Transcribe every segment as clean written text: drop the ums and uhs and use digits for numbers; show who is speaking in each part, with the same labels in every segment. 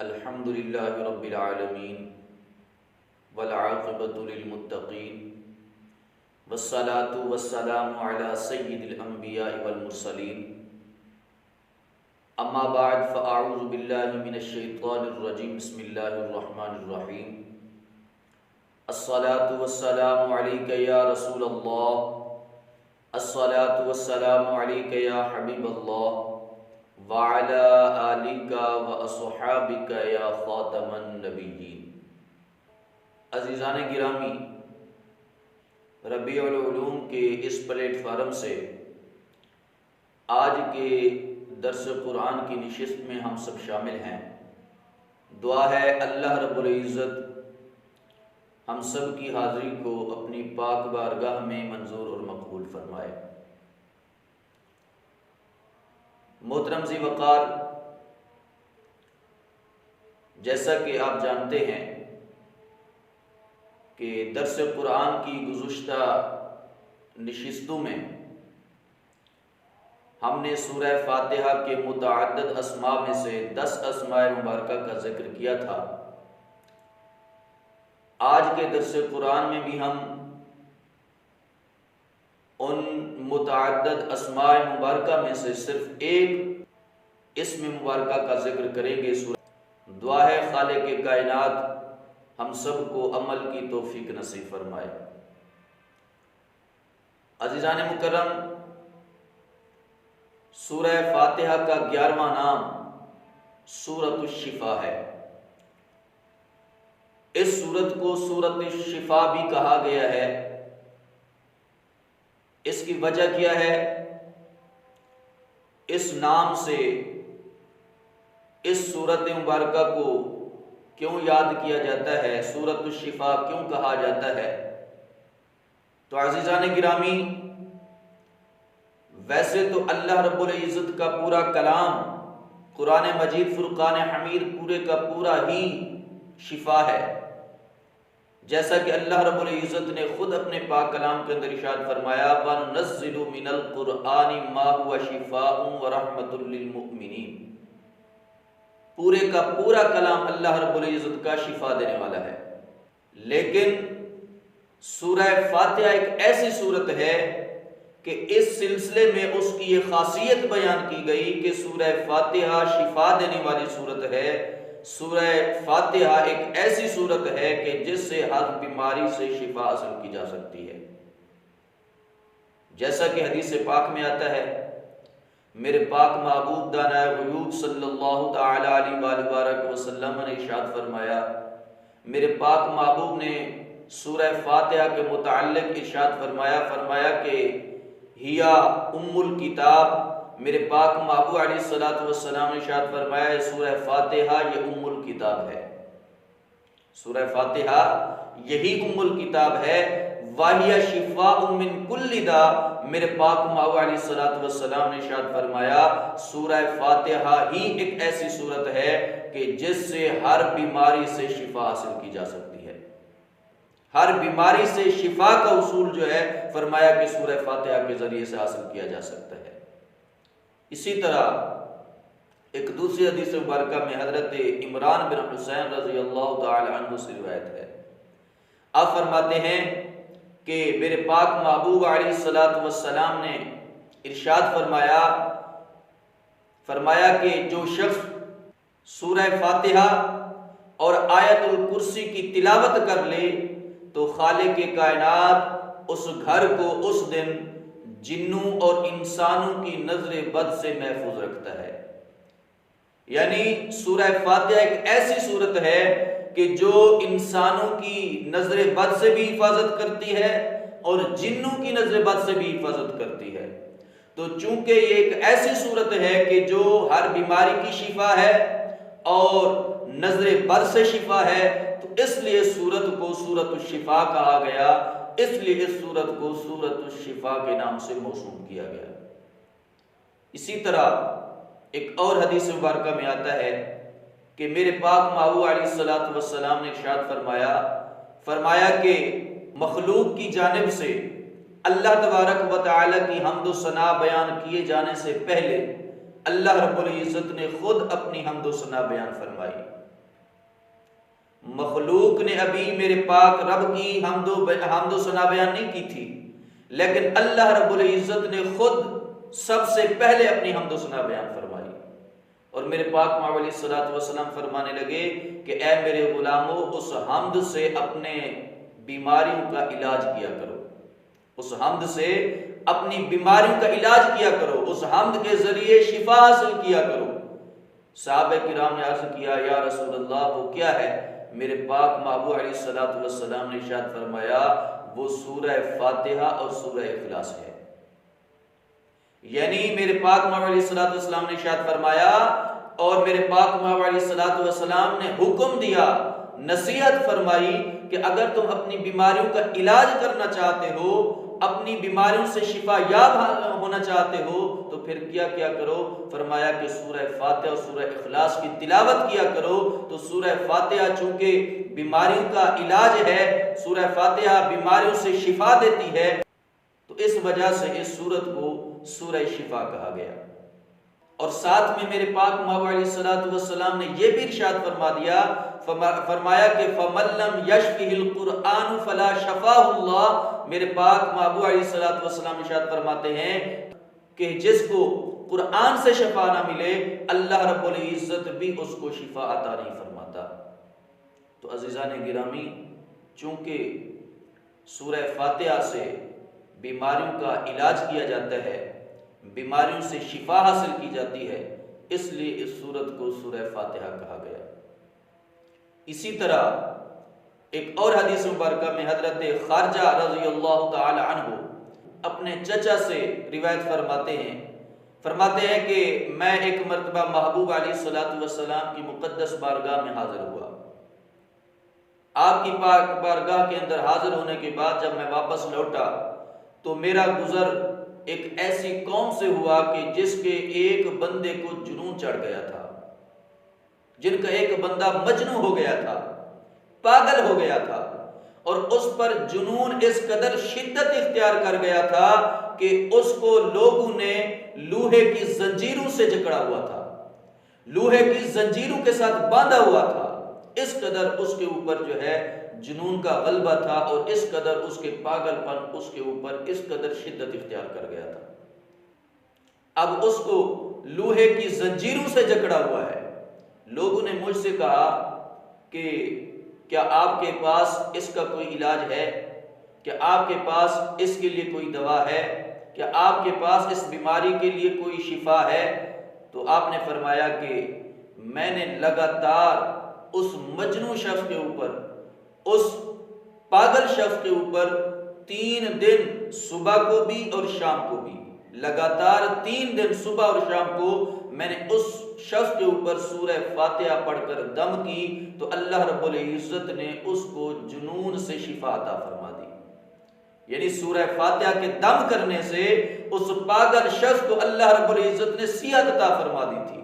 Speaker 1: الحمد للہ رب العالمین والعاقبۃ للمتقین والصلاة والسلام علی سید الانبیاء والمرسلین اما بعد فاعوذ باللہ من الشیطان الرجیم بسم اللہ الرحمن الرحیم الصلاة والسلام علیک یا رسول اللہ الصلاة والسلام علیک یا حبیب اللہ وعلى آلِكَ وَأَصْحَابِكَ یا خاتم النبیین۔ عزیزان گرامی، ربیع العلوم کے اس پلیٹ فارم سے آج کے درس قرآن کی نشست میں ہم سب شامل ہیں۔ دعا ہے اللہ رب العزت ہم سب کی حاضری کو اپنی پاک بارگاہ میں منظور اور مقبول فرمائے۔ محترم ذی وقار، جیسا کہ آپ جانتے ہیں کہ درس قرآن کی گزشتہ نشستوں میں ہم نے سورہ فاتحہ کے متعدد اسماء میں سے 10 اسماء مبارکہ کا ذکر کیا تھا۔ آج کے درس قرآن میں بھی ہم ان متعدد اسماء مبارکہ میں سے صرف ایک اسم مبارکہ کا ذکر کریں گے۔ دعا ہے خالق کائنات ہم سب کو عمل کی توفیق نصیب فرمائے۔ عزیزان مکرم، سورہ فاتحہ کا 11واں نام سورۃ الشفا ہے۔ اس سورت کو سورۃ الشفا بھی کہا گیا ہے۔ اس کی وجہ کیا ہے؟ اس نام سے اس سورت مبارکہ کو کیوں یاد کیا جاتا ہے؟ سورۃ الشفا کیوں کہا جاتا ہے؟ تو عزیزان گرامی، ویسے تو اللہ رب العزت کا پورا کلام قرآن مجید فرقان حمید پورے کا پورا ہی شفا ہے، جیسا کہ اللہ رب العزت نے خود اپنے پاک کلام کے اندر ارشاد فرمایا وَنُنَزِّلُ مِنَ الْقُرْآنِ مَا هُوَ شِفَاءٌ وَرَحْمَةٌ لِّلْمُؤْمِنِينَ۔ پورے کا پورا کلام اللہ رب العزت کا شفا دینے والا ہے، لیکن سورہ فاتحہ ایک ایسی سورت ہے کہ اس سلسلے میں اس کی یہ خاصیت بیان کی گئی کہ سورہ فاتحہ شفا دینے والی سورت ہے۔ سورہ فاتحہ ایک ایسی صورت ہے کہ جس سے ہر بیماری سے شفا حاصل کی جا سکتی ہے، جیسا کہ حدیث پاک میں آتا ہے، میرے پاک محبوب دانائے غیوب صلی اللہ تعالی علیہ وآلہ وسلم نے ارشاد فرمایا، میرے پاک محبوب نے سورہ فاتحہ کے متعلق ارشاد فرمایا کہ ہیا ام الکتاب۔ میرے پاک محبوب علیہ السلام نے ارشاد فرمایا سورہ فاتحہ یہ ام الکتاب ہے، سورہ فاتحہ یہی ام الکتاب ہے۔ وَهِيَ شِفَاءٌ مِّن كُلِّ دَاءٍ۔ میرے پاک محبوب علیہ السلام نے ارشاد فرمایا سورہ فاتحہ ہی ایک ایسی صورت ہے کہ جس سے ہر بیماری سے شفا حاصل کی جا سکتی ہے۔ ہر بیماری سے شفا کا اصول جو ہے فرمایا کہ سورہ فاتحہ کے ذریعے سے حاصل کیا جا سکتا ہے۔ اسی طرح ایک دوسری حدیث مبارکہ میں حضرت عمران بن حسین رضی اللہ تعالی عنہ سے روایت ہے، آپ فرماتے ہیں کہ میرے پاک محبوب علیہ السلام نے ارشاد فرمایا کہ جو شخص سورہ فاتحہ اور آیت الکرسی کی تلاوت کر لے تو خالق کائنات اس گھر کو اس دن جنوں اور انسانوں کی نظر بد سے محفوظ رکھتا ہے۔ یعنی سورہ فاتحہ ایک ایسی صورت ہے کہ جو انسانوں کی نظر بد سے بھی حفاظت کرتی ہے اور جنوں کی نظر بد سے بھی حفاظت کرتی ہے۔ تو چونکہ یہ ایک ایسی صورت ہے کہ جو ہر بیماری کی شفا ہے اور نظر بد سے شفا ہے، تو اس لیے سورت کو سورۃ الشفا کہا گیا، اس لیے اس سورت کو سورۃ الشفا کے نام سے موسوم کیا گیا۔ اسی طرح ایک اور حدیث مبارکہ میں آتا ہے کہ میرے پاک محبوب علیہ السلام نے ارشاد فرمایا کہ مخلوق کی جانب سے اللہ تبارک و تعالی کی حمد و ثنا بیان کیے جانے سے پہلے اللہ رب العزت نے خود اپنی حمد و ثنا بیان فرمائی۔ مخلوق نے ابھی میرے پاک رب کی حمد و ثنا بیان نہیں کی تھی، لیکن اللہ رب العزت نے خود سب سے پہلے اپنی حمد و ثنا بیان فرمائی، اور میرے پاک محمد علیہ الصلوۃ والسلام فرمانے لگے کہ اے میرے غلاموں، اس حمد سے اپنے بیماریوں کا علاج کیا کرو، اس حمد سے اپنی بیماریوں کا علاج کیا کرو، اس حمد کے ذریعے شفا حاصل کیا کرو۔ صحابہ کرام نے عرض کیا یا رسول اللہ وہ کیا ہے؟ میرے پاک محبوب علیہ الصلوۃ والسلام نے ارشاد فرمایا وہ سورہ فاتحہ اور سورہ اخلاص ہے۔ یعنی میرے پاک محبوب علیہ الصلوۃ والسلام نے ارشاد فرمایا اور میرے پاک محبوب علیہ الصلوۃ والسلام نے حکم دیا، نصیحت فرمائی کہ اگر تم اپنی بیماریوں کا علاج کرنا چاہتے ہو، اپنی بیماریوں سے شفا یاب ہونا چاہتے ہو، تو پھر کیا کرو؟ فرمایا کہ سورہ فاتحہ اور سورہ اخلاص کی تلاوت کیا کرو۔ تو سورہ فاتحہ چونکہ بیماریوں کا علاج ہے، سورہ فاتحہ بیماریوں سے شفا دیتی ہے، تو اس وجہ سے اس سورت کو سورہ شفا کہا گیا۔ اور ساتھ میں میرے پاک محبوب علیہ الصلوۃ والسلام نے یہ بھی ارشاد فرما دیا، فرمایا کہ فَمَن لَّمْ يَشْفِهِ الْقُرْآنُ فَلَا شَفَاهُ اللَّهُ۔ میرے پاک محبوب علیہ الصلوۃ والسلام ارشاد فرماتے ہیں کہ جس کو قرآن سے شفا نہ ملے، اللہ رب العزت بھی اس کو شفا عطا نہیں فرماتا۔ تو عزیزان گرامی، چونکہ سورہ فاتحہ سے بیماریوں کا علاج کیا جاتا ہے، بیماریوں سے شفا حاصل کی جاتی ہے، اس لیے اس سورت کو سورہ فاتحہ کہا گیا۔ اسی طرح ایک اور حدیث مبارکہ میں حضرت خارجہ رضی اللہ تعالی عنہ اپنے چچا سے روایت فرماتے ہیں کہ میں ایک مرتبہ محبوب علیہ الصلوۃ والسلام کی مقدس بارگاہ میں حاضر ہوا۔ آپ کی پاک بارگاہ کے اندر حاضر ہونے کے بعد جب میں واپس لوٹا تو میرا گزر ایک ایسی قوم سے ہوا کہ جس کے ایک بندے کو جنون چڑھ گیا تھا، جن کا ایک بندہ مجنون ہو گیا تھا، پاگل ہو گیا تھا، اور اس پر جنون اس قدر شدت اختیار کر گیا تھا کہ اس کو لوگوں نے لوہے کی زنجیروں سے جکڑا ہوا تھا، لوہے کی زنجیروں کے ساتھ باندھا ہوا تھا۔ اس قدر اس کے اوپر جو ہے جنون کا غلبہ تھا، اور اس قدر اس کے پاگل پن اس کے اوپر اس قدر شدت اختیار کر گیا تھا۔ اب اس کو لوہے کی زنجیروں سے جکڑا ہوا ہے۔ لوگوں نے مجھ سے کہا کہ کیا آپ کے پاس اس کا کوئی علاج ہے؟ کیا آپ کے پاس اس کے لیے کوئی دوا ہے؟ کیا آپ کے پاس اس بیماری کے لیے کوئی شفا ہے؟ تو آپ نے فرمایا کہ میں نے لگاتار اس مجنون شخص کے اوپر، اس پاگل شخص کے اوپر 3 دن صبح کو بھی اور شام کو بھی، لگاتار 3 دن صبح اور شام کو میں نے اس شخص کے اوپر سورہ فاتحہ پڑھ کر دم کی، تو اللہ رب العزت نے اس کو جنون سے شفا عطا فرما دی۔ یعنی سورہ فاتحہ کے دم کرنے سے اس پاگل شخص کو اللہ رب العزت نے صحت عطا فرما دی تھی،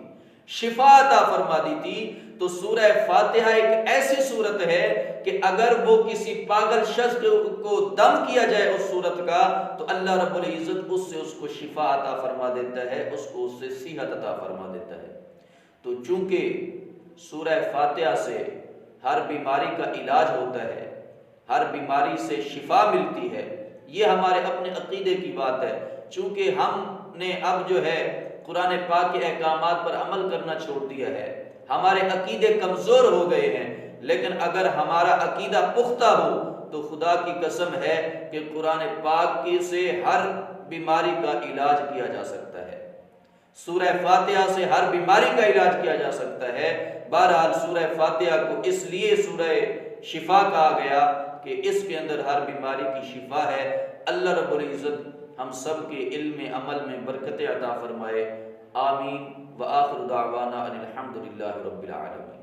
Speaker 1: شفا عطا فرما دی تھی۔ تو سورہ فاتحہ ایک ایسی سورت ہے کہ اگر وہ کسی پاگل شخص کو دم کیا جائے اس سورت کا، تو اللہ رب العزت اس سے اس کو شفا عطا فرما دیتا ہے، اس کو اس سے صحت عطا فرما دیتا ہے۔ تو چونکہ سورہ فاتحہ سے ہر بیماری کا علاج ہوتا ہے، ہر بیماری سے شفا ملتی ہے، یہ ہمارے اپنے عقیدے کی بات ہے۔ چونکہ ہم نے اب جو ہے قرآن پاک کے احکامات پر عمل کرنا چھوڑ دیا ہے، ہمارے عقیدے کمزور ہو گئے ہیں، لیکن اگر ہمارا عقیدہ پختہ ہو تو خدا کی قسم ہے کہ قرآن پاک سے ہر بیماری کا علاج کیا جا سکتا ہے، سورہ فاتحہ سے ہر بیماری کا علاج کیا جا سکتا ہے۔ بہرحال سورہ فاتحہ کو اس لیے سورہ شفا کہا گیا کہ اس کے اندر ہر بیماری کی شفا ہے۔ اللہ رب العزت ہم سب کے علم عمل میں برکت عطا فرمائے، آمین۔ وآخر دعوانا ان الحمد للہ رب العالمین۔